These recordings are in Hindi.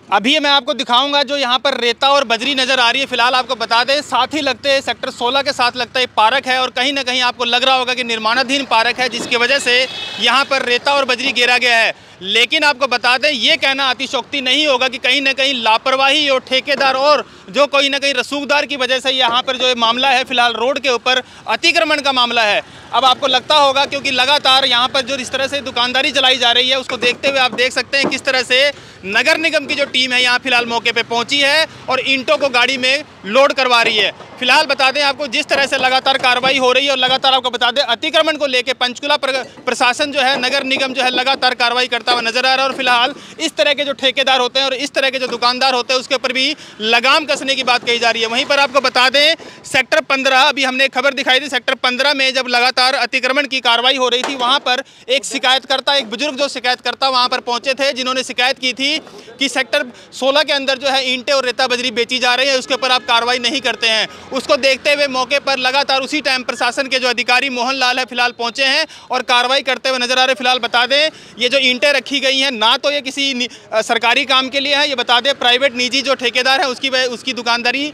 अभी मैं आपको दिखाऊंगा जो यहाँ पर रेता और बजरी नज़र आ रही है। फिलहाल आपको बता दें साथ ही लगते हैं सेक्टर 16 के साथ लगता है पार्क है और कहीं ना कहीं आपको लग रहा होगा कि निर्माणाधीन पार्क है, जिसकी वजह से यहाँ पर रेता और बजरी गिरा गया है। लेकिन आपको बता दें ये कहना अतिशयोक्ति नहीं होगा कि कहीं ना कहीं लापरवाही और ठेकेदार और जो कोई ना कहीं रसूखदार की वजह से यहाँ पर जो ये मामला है फिलहाल रोड के ऊपर अतिक्रमण का मामला है। अब आपको लगता होगा क्योंकि लगातार यहाँ पर जो इस तरह से दुकानदारी चलाई जा रही है उसको देखते हुए आप देख सकते हैं किस तरह से नगर निगम की जो टीम है यहाँ फिलहाल मौके पे पहुंची है और ईंटों को गाड़ी में लोड करवा रही है। फिलहाल बता दें आपको जिस तरह से लगातार कार्रवाई हो रही है और लगातार आपको बता दें अतिक्रमण को लेकर पंचकुला प्रशासन जो है नगर निगम जो है लगातार कार्रवाई करता हुआ नजर आ रहा है और फिलहाल इस तरह के जो ठेकेदार होते हैं और इस तरह के जो दुकानदार होते हैं उसके ऊपर भी लगाम कसने की बात कही जा रही है। वहीं पर आपको बता दें सेक्टर 15 अभी हमने एक खबर दिखाई थी, सेक्टर 15 में जब लगातार अतिक्रमण की कार्रवाई हो रही थी वहां पर एक शिकायतकर्ता, एक बुजुर्ग जो शिकायतकर्ता वहां पर पहुंचे थे जिन्होंने शिकायत की थी कि सेक्टर 16 के अंदर जो है ईंटें और रेता बजरी बेची जा रही है, उसके ऊपर आप कार्रवाई नहीं करते हैं। उसको देखते हुए मौके पर लगातार उसी टाइम प्रशासन के जो अधिकारी मोहन लाल है फिलहाल पहुंचे हैं और कार्रवाई करते हुए नजर आ रहे। फिलहाल बता दें ये जो ईंटें रखी गई हैं ना तो ये किसी सरकारी काम के लिए है, ये बता दें प्राइवेट निजी जो ठेकेदार है उसकी दुकानदारी।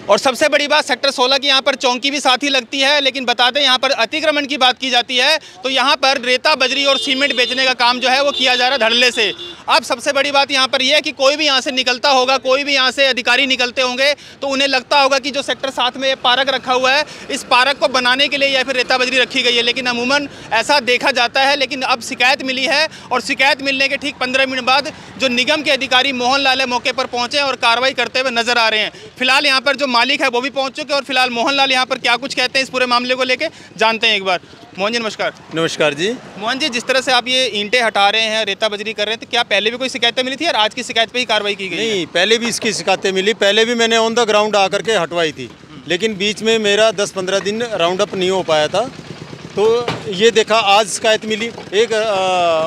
और सबसे बड़ी बात सेक्टर 16 की यहाँ पर चौकी भी साथ ही लगती है, लेकिन बता दें यहाँ पर अतिक्रमण की बात की जाती है तो यहाँ पर रेता बजरी और सीमेंट बेचने का काम जो है वो किया जा रहा है धड़ल्ले से। अब सबसे बड़ी बात यहाँ पर यह है कि कोई भी यहाँ से निकलता होगा, कोई भी यहाँ से अधिकारी निकलते होंगे तो उन्हें लगता होगा कि जो सेक्टर 7 में ये पार्क रखा हुआ है इस पार्क को बनाने के लिए या फिर रेता बजरी रखी गई है, लेकिन अमूमन ऐसा देखा जाता है। लेकिन अब शिकायत मिली है और शिकायत मिलने के ठीक 15 मिनट बाद जो निगम के अधिकारी मोहन लाल है मौके पर पहुँचे और कार्रवाई करते हुए नजर आ रहे हैं। फिलहाल यहाँ पर जो मालिक है वो भी पहुंच चुके और फिलहाल मोहन लाल यहाँ पर क्या कुछ कहते हैं इस पूरे मामले को लेके जानते हैं एक बार। मोहन जी नमस्कार। नमस्कार जी। मोहन जी, जिस तरह से आप ये ईंटें हटा रहे हैं, रेता बजरी कर रहे हैं, तो क्या पहले भी कोई शिकायतें मिली थी और आज की शिकायत पे ही कार्रवाई की गई? नहीं, पहले भी इसकी शिकायतें मिली, पहले भी मैंने ऑन द ग्राउंड आकर के हटवाई थी, लेकिन बीच में मेरा 10-15 दिन राउंड अप नहीं हो पाया था तो ये देखा आज शिकायत मिली। एक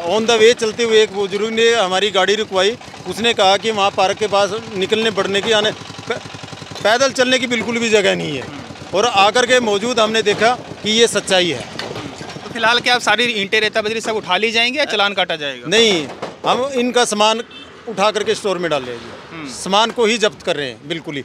ऑन द वे चलते हुए एक बुजुर्ग ने हमारी गाड़ी रुकवाई, उसने कहा कि वहाँ पार्क के पास निकलने बढ़ने की आने पैदल चलने की बिल्कुल भी जगह नहीं है और आकर के मौजूद हमने देखा कि ये सच्चाई है। तो फिलहाल क्या आप सारी ईंटें रेता बजरी सब उठा ली जाएंगे या चालान काटा जाएगा? नहीं, हम इनका सामान उठा करके स्टोर में डाल लेंगे, सामान को ही जब्त कर रहे हैं बिल्कुल ही।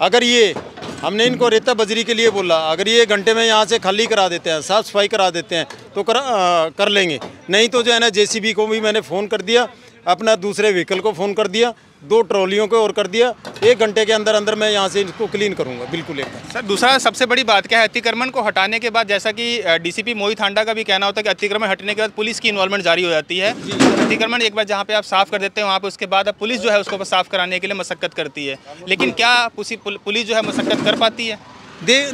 अगर ये हमने इनको रेता बजरी के लिए बोला, अगर ये घंटे में यहाँ से खाली करा देते हैं, साफ़ सफाई करा देते हैं तो कर लेंगे, नहीं तो जो है ना जेसीबी को भी मैंने फ़ोन कर दिया, अपना दूसरे व्हीकल को फ़ोन कर दिया, 2 ट्रॉलियों को और कर दिया, 1 घंटे के अंदर अंदर मैं यहाँ से इसको क्लीन करूँगा बिल्कुल एक। सर दूसरा सबसे बड़ी बात क्या है, अतिक्रमण को हटाने के बाद जैसा कि डीसीपी मोहित हांडा का भी कहना होता है कि अतिक्रमण हटने के बाद पुलिस की इन्वॉल्वमेंट जारी हो जाती है। अतिक्रमण एक बार जहाँ पे आप साफ़ कर देते हैं वहाँ पे उसके बाद अब पुलिस जो है उसको साफ़ कराने के लिए मशक्कत करती है, लेकिन क्या पुलिस जो है मशक्कत कर पाती है?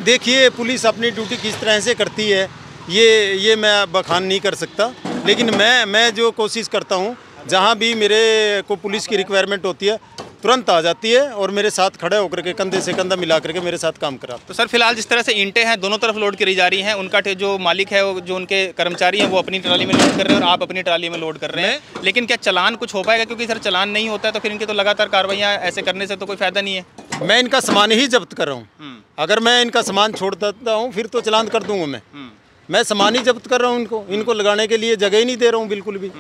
देखिए पुलिस अपनी ड्यूटी किस तरह से करती है ये मैं बखान नहीं कर सकता, लेकिन मैं जो कोशिश करता हूँ जहाँ भी मेरे को पुलिस की रिक्वायरमेंट होती है तुरंत आ जाती है और मेरे साथ खड़े होकर के कंधे से कंधा मिला करके मेरे साथ काम करा। तो सर फिलहाल जिस तरह से ईंटें हैं दोनों तरफ लोड करी जा रही हैं, उनका जो मालिक है जो उनके कर्मचारी हैं वो अपनी ट्राली में लोड कर रहे हैं और आप अपनी ट्राली में लोड कर रहे हैं, लेकिन क्या चालान कुछ हो पाएगा? क्योंकि सर चालान नहीं होता है तो फिर इनकी तो लगातार कार्रवाइयाँ ऐसे करने से तो कोई फायदा नहीं है। मैं इनका सामान ही जब्त कर रहा हूँ, अगर मैं इनका सामान छोड़ देता हूँ फिर तो चालान कर दूँगा। मैं सामान ही जब्त कर रहा हूँ, इनको लगाने के लिए जगह ही नहीं दे रहा हूँ बिल्कुल भी।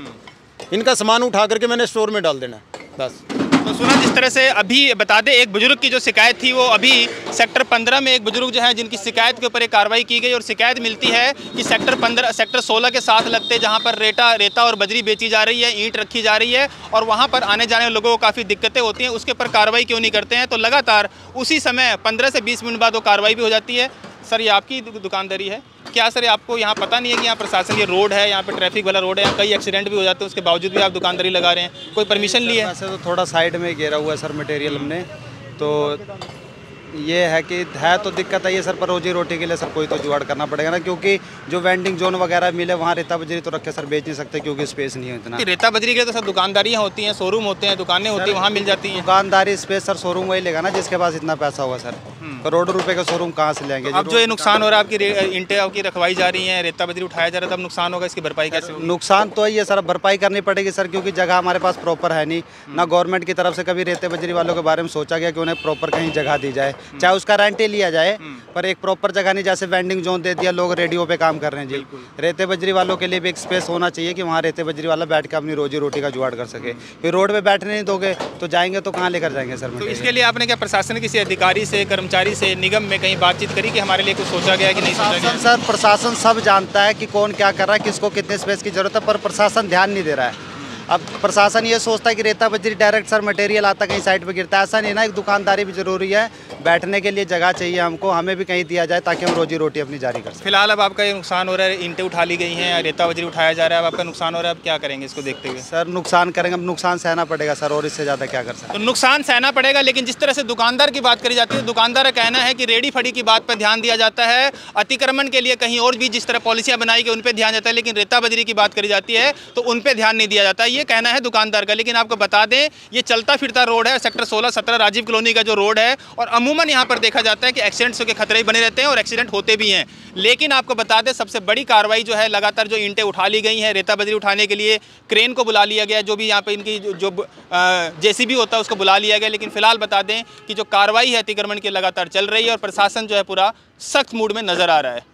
इनका सामान उठा करके मैंने स्टोर में डाल देना बस। तो सुना जिस तरह से अभी बता दें एक बुजुर्ग की जो शिकायत थी वो अभी सेक्टर 15 में एक बुजुर्ग जो है जिनकी शिकायत के ऊपर एक कार्रवाई की गई और शिकायत मिलती है कि सेक्टर 16 के साथ लगते जहां पर रेता और बजरी बेची जा रही है, ईंट रखी जा रही है और वहां पर आने जाने वाले लोगों को काफ़ी दिक्कतें होती हैं, उसके ऊपर कार्रवाई क्यों नहीं करते हैं? तो लगातार उसी समय 15 से 20 मिनट बाद वो कार्रवाई भी हो जाती है। सर ये आपकी दुकानदारी है क्या? सर आपको यहाँ पता नहीं है कि यहाँ प्रशासन ये रोड है, यहाँ पे ट्रैफिक वाला रोड है, यहाँ कई एक्सीडेंट भी हो जाते हैं, उसके बावजूद भी आप दुकानदारी लगा रहे हैं, कोई परमिशन ली है? वैसे तो थोड़ा साइड में घेरा हुआ है सर मटेरियल हमने, तो ये है कि है तो दिक्कत है ये सर, पर रोजी रोटी के लिए सर कोई तो जुगाड़ करना पड़ेगा ना, क्योंकि जो वेंडिंग जोन वगैरह मिले वहाँ रेता बजरी तो रखे सर बेच नहीं सकते क्योंकि स्पेस नहीं है इतना। रेता बजरी के तो सर दुकानदारियाँ होती हैं, शोरूम होते हैं, दुकानें होती हैं, वहाँ मिल जाती हैं। दुकानदारी स्पेस सर शोरूम वही लेगा ना जिसके पास इतना पैसा होगा सर। करोड़ों रुपए का शोरूम कहाँ से लेंगे? अब जो ये नुकसान हो रहा है, आपकी ईंटें आपकी रखवाई जा रही हैं, रेता बजरी उठाया जा रहा है, तब नुकसान होगा, इसकी भरपाई कैसे होगी? नुकसान तो ही है सर, भरपाई करनी पड़ेगी सर, क्योंकि जगह हमारे पास प्रॉपर है नहीं ना। गवर्नमेंट की तरफ से कभी रेते बजरी वालों के बारे में सोचा गया कि उन्हें प्रॉपर कहीं जगह दी जाए, चाहे उसका रेंट ही लिया जाए, पर एक प्रॉपर जगह नहीं। जैसे वेंडिंग जोन दे दिया, लोग रेडियो पे काम कर रहे हैं जी। रेते बजरी वालों के लिए भी एक स्पेस होना चाहिए कि वहाँ रेते बजरी वाला बैठ के अपनी रोजी रोटी का जुगाड़ कर सके। फिर रोड पे बैठने नहीं दोगे तो जाएंगे तो कहाँ लेकर जाएंगे सर? तो इसके लिए आपने क्या प्रशासन किसी अधिकारी से, कर्मचारी से, निगम में कहीं बातचीत करी कि हमारे लिए कुछ सोचा गया कि नहीं सोचा गया? सर प्रशासन सब जानता है कि कौन क्या कर रहा है, किसको कितने स्पेस की जरूरत है, पर प्रशासन ध्यान नहीं दे रहा है। अब प्रशासन ये सोचता है कि रेता बजरी डायरेक्ट सर मटेरियल आता कहीं साइड पे गिरता है, ऐसा नहीं ना। एक दुकानदारी भी जरूरी है, बैठने के लिए जगह चाहिए हमको, हमें भी कहीं दिया जाए ताकि हम रोजी रोटी अपनी जारी कर सकें। फिलहाल अब आपका ये नुकसान हो रहा है, ईंटें उठा ली गई हैं, रेता बजरी उठाया जा रहा है, अब आपका नुकसान हो रहा है, अब क्या करेंगे इसको देखते हुए? सर नुकसान करेंगे, अब नुकसान सहना पड़ेगा सर, और इससे ज़्यादा क्या कर सकते हैं? तो नुकसान सहना पड़ेगा, लेकिन जिस तरह से दुकानदार की बात करी जाती है, दुकानदार का कहना है कि रेडी फड़ी की बात पर ध्यान दिया जाता है, अतिक्रमण के लिए कहीं और भी जिस तरह पॉलिसियां बनाई गई उन पर ध्यान जाता है, लेकिन रेता बजरी की बात करी जाती है तो उन पर ध्यान नहीं दिया जाता। ये कहना है दुकानदार का। लेकिन आपको बता दें, ये चलता फिरता रोड है, सेक्टर 16-17 राजीव कॉलोनी का जो रोड है, और अमूमन यहाँ पर देखा जाता है कि एक्सीडेंट्स के खतरे बने रहते हैं और एक्सीडेंट होते भी हैं। लेकिन आपको बता दें, सबसे बड़ी कार्रवाई जो है, लगातार जो ईंटें उठा ली गई हैं, रेता बजरी उठाने के लिए क्रेन को बुला लिया गया, जो भी यहाँ पे इनकी जो जेसीबी होता है उसको बुला लिया गया। लेकिन फिलहाल बता दें कि जो कार्रवाई है अतिक्रमण की लगातार चल रही है और प्रशासन जो है पूरा सख्त मूड में नजर आ रहा है।